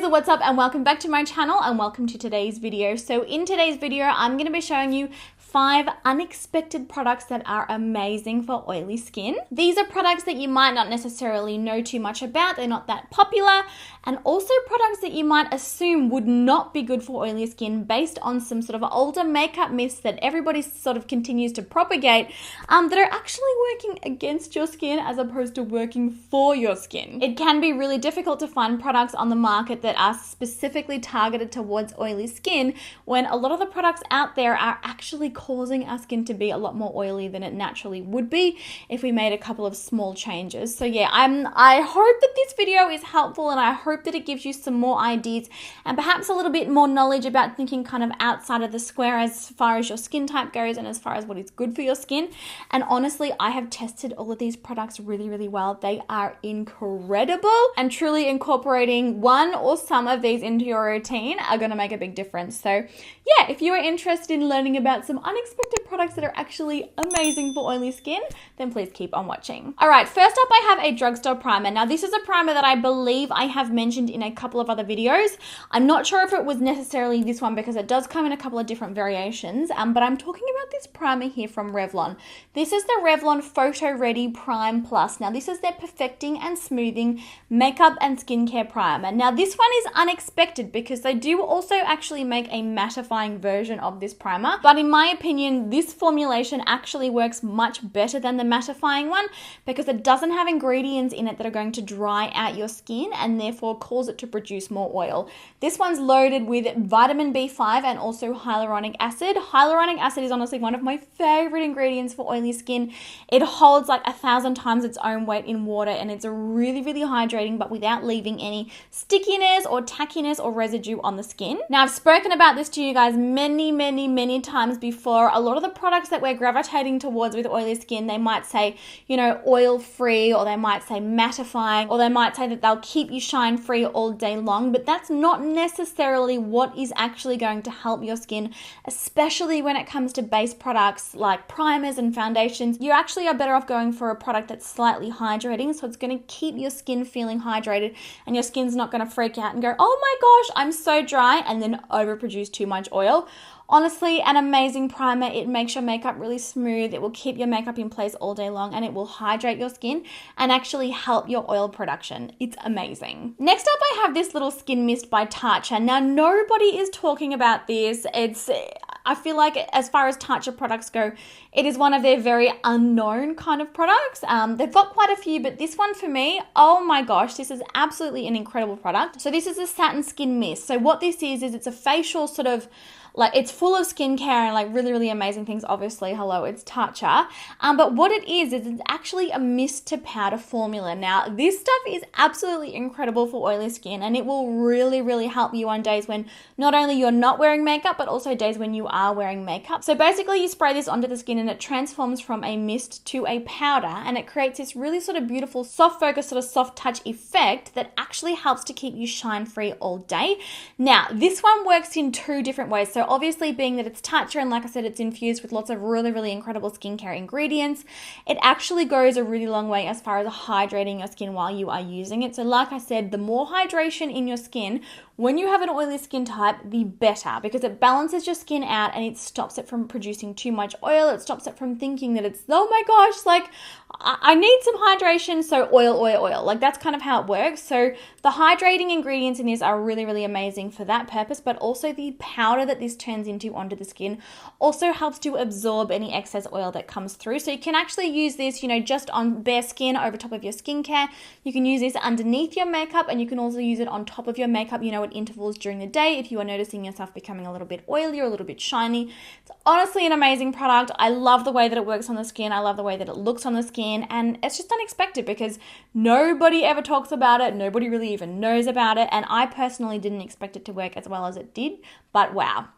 what's up and welcome back to my channel and welcome to today's video. So in today's video, I'm going to be showing you 5 unexpected products that are amazing for oily skin. These are products that you might not necessarily know too much about. They're not that popular, and also products that you might assume would not be good for oily skin based on some sort of older makeup myths that everybody sort of continues to propagate that are actually working against your skin as opposed to working for your skin. It can be really difficult to find products on the market that are specifically targeted towards oily skin when a lot of the products out there are actually causing our skin to be a lot more oily than it naturally would be if we made a couple of small changes. So yeah, I hope that this video is helpful and I hope that it gives you some more ideas and perhaps a little bit more knowledge about thinking kind of outside of the square as far as your skin type goes and as far as what is good for your skin. And honestly, I have tested all of these products really well. They are incredible, and truly incorporating one or some of these into your routine are going to make a big difference. So yeah, if you are interested in learning about some unexpected products that are actually amazing for oily skin, then please keep on watching. All right, first up I have a drugstore primer. Now this is a primer that I believe I have mentioned in a couple of other videos. I'm not sure if it was necessarily this one because it does come in a couple of different variations, but I'm talking about this primer here from Revlon. This is the Revlon Photo Ready Prime Plus. Now this is their perfecting and smoothing makeup and skincare primer. Now this one is unexpected because they do also actually make a mattifying version of this primer, but in my opinion this formulation actually works much better than the mattifying one because it doesn't have ingredients in it that are going to dry out your skin and therefore cause it to produce more oil. This one's loaded with vitamin B5 and also hyaluronic acid. Hyaluronic acid is honestly one of my favorite ingredients for oily skin. It holds like 1,000 times its own weight in water and it's really hydrating, but without leaving any stickiness or tackiness or residue on the skin. Now I've spoken about this to you guys many times before. A lot of the products that we're gravitating towards with oily skin, they might say, you know, oil free, or they might say mattifying, or they might say that they'll keep you shine free all day long, but that's not necessarily what is actually going to help your skin, especially when it comes to base products like primers and foundations. You actually are better off going for a product that's slightly hydrating, so it's going to keep your skin feeling hydrated and your skin's not going to freak out and go, oh my gosh, I'm so dry, and then overproduce too much oil. Honestly, an amazing primer. It makes your makeup really smooth. It will keep your makeup in place all day long and it will hydrate your skin and actually help your oil production. It's amazing. Next up, I have this little skin mist by Tatcha. Now, nobody is talking about this. I feel like as far as Tatcha products go, it is one of their very unknown kind of products. They've got quite a few, but this one for me, oh my gosh, this is absolutely an incredible product. So this is a satin skin mist. So what this is it's a facial sort of, like, it's full of skincare and like really amazing things. Obviously, hello, it's Tatcha. But what it is it's actually a mist to powder formula. Now, this stuff is absolutely incredible for oily skin and it will really help you on days when not only you're not wearing makeup, but also days when you are wearing makeup. So basically you spray this onto the skin and it transforms from a mist to a powder, and it creates this really sort of beautiful soft focus, sort of soft touch effect that actually helps to keep you shine free all day. Now, this one works in 2 different ways. So obviously being that it's Tatcha and like I said, it's infused with lots of really incredible skincare ingredients, it actually goes a really long way as far as hydrating your skin while you are using it. So like I said, the more hydration in your skin when you have an oily skin type, the better, because it balances your skin out and it stops it from producing too much oil. It stops it from thinking that it's, oh my gosh, like I need some hydration, so oil. Like that's kind of how it works. So the hydrating ingredients in this are really amazing for that purpose, but also the powder that this turns into onto the skin also helps to absorb any excess oil that comes through. So you can actually use this, you know, just on bare skin over top of your skincare. You can use this underneath your makeup, and you can also use it on top of your makeup, you know, at intervals during the day if you are noticing yourself becoming a little bit oily or a little bit shiny. It's honestly an amazing product. I love the way that it works on the skin. I love the way that it looks on the skin, and it's just unexpected because nobody ever talks about it. Nobody really even knows about it, and I personally didn't expect it to work as well as it did, but wow.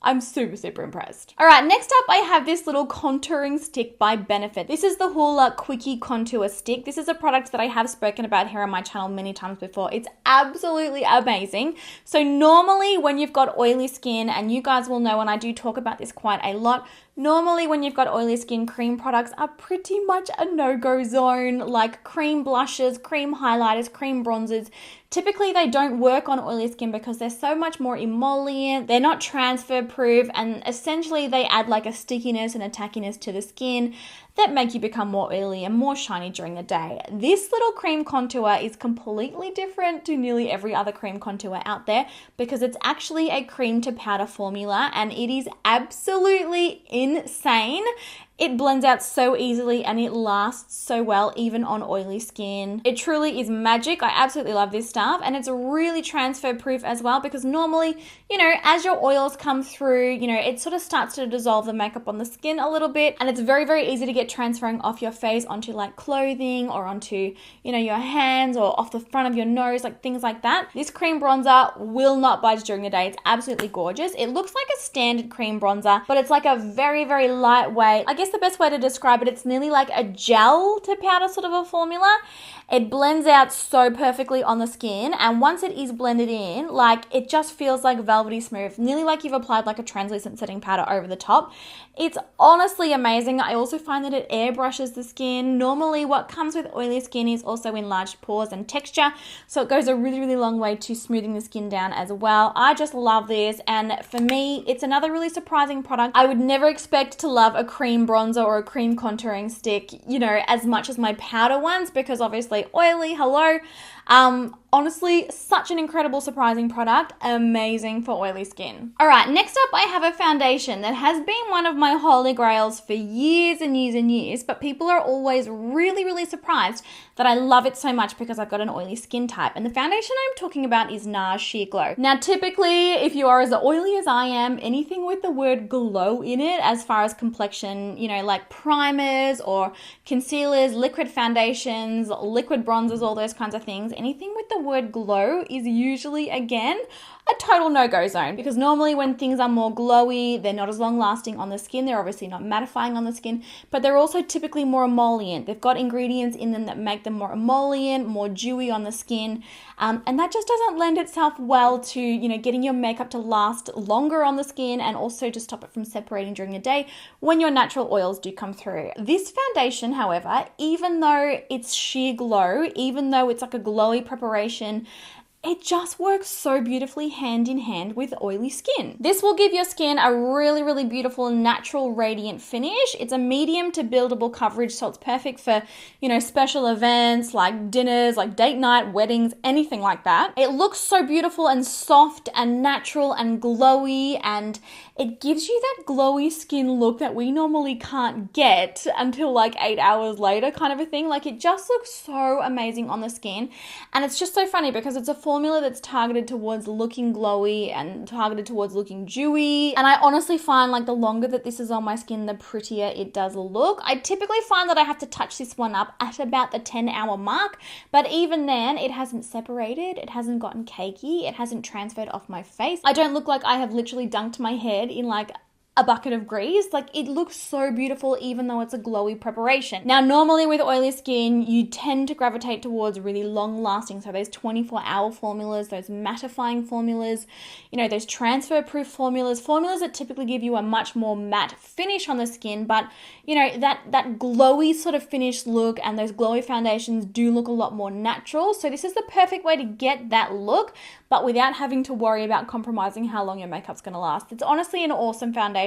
I'm super impressed. All right, next up I have this little contouring stick by Benefit. This is the Hoola Quickie Contour Stick. This is a product that I have spoken about here on my channel many times before. It's absolutely amazing. So normally when you've got oily skin, and you guys will know, and I do talk about this quite a lot, Normally when you've got oily skin, cream products are pretty much a no-go zone, like cream blushes, cream highlighters, cream bronzers. Typically they don't work on oily skin because they're so much more emollient, they're not transfer proof, and essentially they add like a stickiness and a tackiness to the skin that make you become more oily and more shiny during the day. This little cream contour is completely different to nearly every other cream contour out there because it's actually a cream to powder formula, and it is absolutely insane. It blends out so easily and it lasts so well even on oily skin. It truly is magic. I absolutely love this stuff, and it's really transfer proof as well because normally, you know, as your oils come through, you know, it sort of starts to dissolve the makeup on the skin a little bit, and it's very, very easy to get transferring off your face onto like clothing or onto, you know, your hands or off the front of your nose, like things like that. This cream bronzer will not budge during the day. It's absolutely gorgeous. It looks like a standard cream bronzer, but it's like a very, very lightweight, I guess the best way to describe it, it's nearly like a gel to powder sort of a formula. It blends out so perfectly on the skin, and once it is blended in, like it just feels like velvety smooth, nearly like you've applied like a translucent setting powder over the top. It's honestly amazing. I also find that it airbrushes the skin. Normally what comes with oily skin is also enlarged pores and texture, so it goes a really, really long way to smoothing the skin down as well. I just love this, and for me, it's another really surprising product. I would never expect to love a cream bronzer or a cream contouring stick, you know, as much as my powder ones, because obviously oily, hello. Honestly, such an incredible, surprising product. Amazing for oily skin. All right, next up I have a foundation that has been one of my holy grails for years and years and years, but people are always really, really surprised that I love it so much because I've got an oily skin type. And the foundation I'm talking about is NARS Sheer Glow. Now, typically, if you are as oily as I am, anything with the word glow in it, as far as complexion, you know, like primers or concealers, liquid foundations, liquid bronzers, all those kinds of things, anything with the word glow is usually, again, a total no-go zone, because normally when things are more glowy, they're not as long lasting on the skin. They're obviously not mattifying on the skin, but they're also typically more emollient. They've got ingredients in them that make them more emollient, more dewy on the skin, and that just doesn't lend itself well to, you know, getting your makeup to last longer on the skin, and also to stop it from separating during the day when your natural oils do come through. This foundation, however, even though it's sheer glow, even though it's like a glowy preparation, it just works so beautifully hand in hand with oily skin. This will give your skin a really, really beautiful, natural, radiant finish. It's a medium to buildable coverage, so it's perfect for, you know, special events like dinners, like date night, weddings, anything like that. It looks so beautiful and soft and natural and glowy, and it gives you that glowy skin look that we normally can't get until like 8 hours later kind of a thing. Like, it just looks so amazing on the skin. And it's just so funny because it's a formula that's targeted towards looking glowy and targeted towards looking dewy. And I honestly find like the longer that this is on my skin, the prettier it does look. I typically find that I have to touch this one up at about the 10-hour mark, but even then it hasn't separated, it hasn't gotten cakey, it hasn't transferred off my face. I don't look like I have literally dunked my head in like a bucket of grease. Like, it looks so beautiful even though it's a glowy preparation. Now, normally with oily skin, you tend to gravitate towards really long lasting, so those 24-hour formulas, those mattifying formulas, you know, those transfer proof formulas that typically give you a much more matte finish on the skin, but you know, that glowy sort of finished look, and those glowy foundations do look a lot more natural. So this is the perfect way to get that look, but without having to worry about compromising how long your makeup's gonna last. It's honestly an awesome foundation.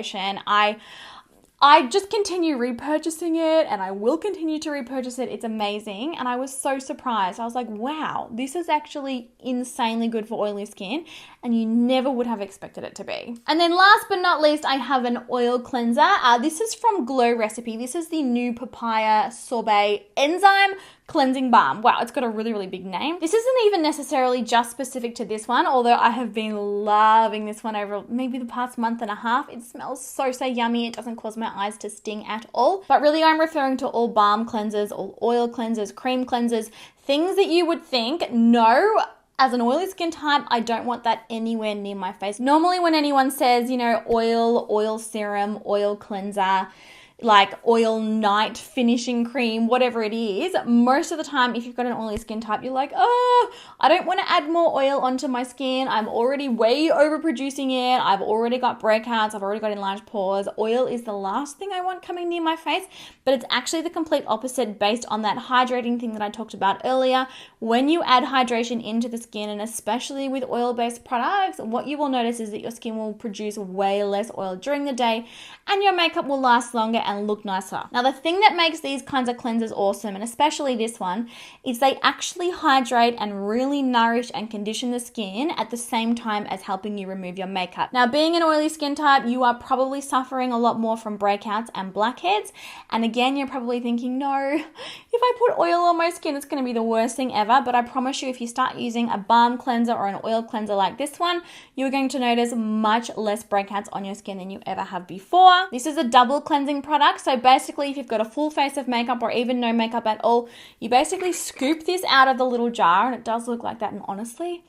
I just continue repurchasing it, and I will continue to repurchase it. It's amazing. And I was so surprised. I was like, wow, this is actually insanely good for oily skin, and you never would have expected it to be. And then last but not least, I have an oil cleanser. This is from Glow Recipe. This is the new papaya sorbet enzyme cleansing balm. Wow, it's got a really, really big name. This isn't even necessarily just specific to this one, although I have been loving this one over maybe the past month and a half. It smells so, so yummy. It doesn't cause my eyes to sting at all. But really, I'm referring to all balm cleansers, all oil cleansers, cream cleansers, things that you would think, no, as an oily skin type, I don't want that anywhere near my face. Normally when anyone says, you know, oil serum, oil cleanser, like oil night finishing cream, whatever it is, most of the time, if you've got an oily skin type, you're like, oh, I don't want to add more oil onto my skin. I'm already way overproducing it. I've already got breakouts. I've already got enlarged pores. Oil is the last thing I want coming near my face, but it's actually the complete opposite based on that hydrating thing that I talked about earlier. When you add hydration into the skin, and especially with oil-based products, what you will notice is that your skin will produce way less oil during the day and your makeup will last longer and look nicer. Now, the thing that makes these kinds of cleansers awesome, and especially this one, is they actually hydrate and really nourish and condition the skin at the same time as helping you remove your makeup. Now, being an oily skin type, you are probably suffering a lot more from breakouts and blackheads. And again, you're probably thinking, no, if I put oil on my skin, it's going to be the worst thing ever. But I promise you, if you start using a balm cleanser or an oil cleanser like this one, you're going to notice much less breakouts on your skin than you ever have before. This is a double cleansing product. So basically, if you've got a full face of makeup or even no makeup at all, you basically scoop this out of the little jar, and it does look like that. And honestly,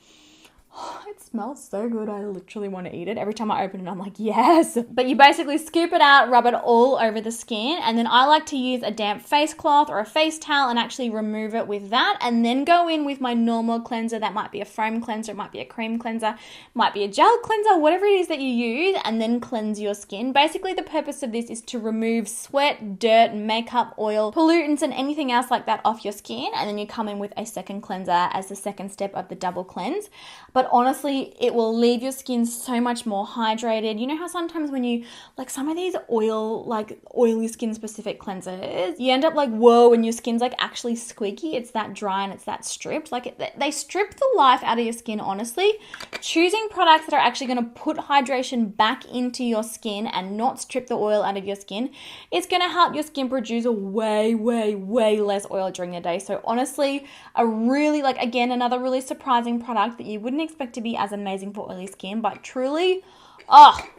it smells so good. I literally want to eat it. Every time I open it, I'm like, yes. But you basically scoop it out, rub it all over the skin. And then I like to use a damp face cloth or a face towel and actually remove it with that. And then go in with my normal cleanser. That might be a foam cleanser. It might be a cream cleanser. It might be a gel cleanser, whatever it is that you use, and then cleanse your skin. Basically, the purpose of this is to remove sweat, dirt, makeup, oil, pollutants, and anything else like that off your skin. And then you come in with a second cleanser as the second step of the double cleanse. But honestly, it will leave your skin so much more hydrated. You know how sometimes when you, like some of these oily skin specific cleansers, you end up like, whoa, and your skin's like actually squeaky. It's that dry and it's that stripped. They strip the life out of your skin, honestly. Choosing products that are actually going to put hydration back into your skin and not strip the oil out of your skin, it's going to help your skin produce a way less oil during the day. So honestly, a really, again, another really surprising product that you wouldn't expect to be as amazing for oily skin, but truly,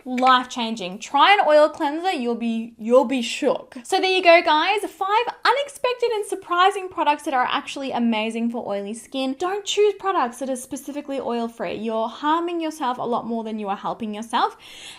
life-changing. Try an oil cleanser, you'll be shook. So there you go, guys. 5 unexpected and surprising products that are actually amazing for oily skin. Don't choose products that are specifically oil-free. You're harming yourself a lot more than you are helping yourself.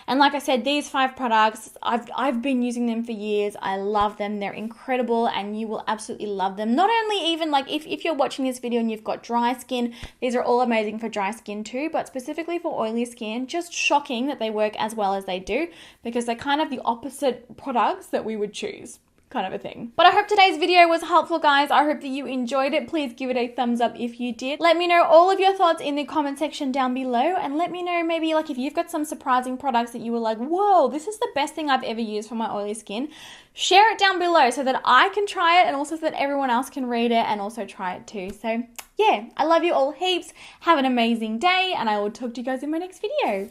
And like I said, these 5 products, I've been using them for years. I love them. They're incredible, and you will absolutely love them. Not only even if you're watching this video and you've got dry skin, these are all amazing for dry skin too, but specifically for oily skin, just shocking that they work as well as they do, because they're kind of the opposite products that we would choose, kind of a thing. But I hope today's video was helpful, guys. I hope that you enjoyed it. Please give it a thumbs up if you did. Let me know all of your thoughts in the comment section down below, and let me know maybe if you've got some surprising products that you were like, whoa, this is the best thing I've ever used for my oily skin. Share it down below so that I can try it, and also so that everyone else can read it and also try it too. So yeah, I love you all heaps. Have an amazing day, and I will talk to you guys in my next video.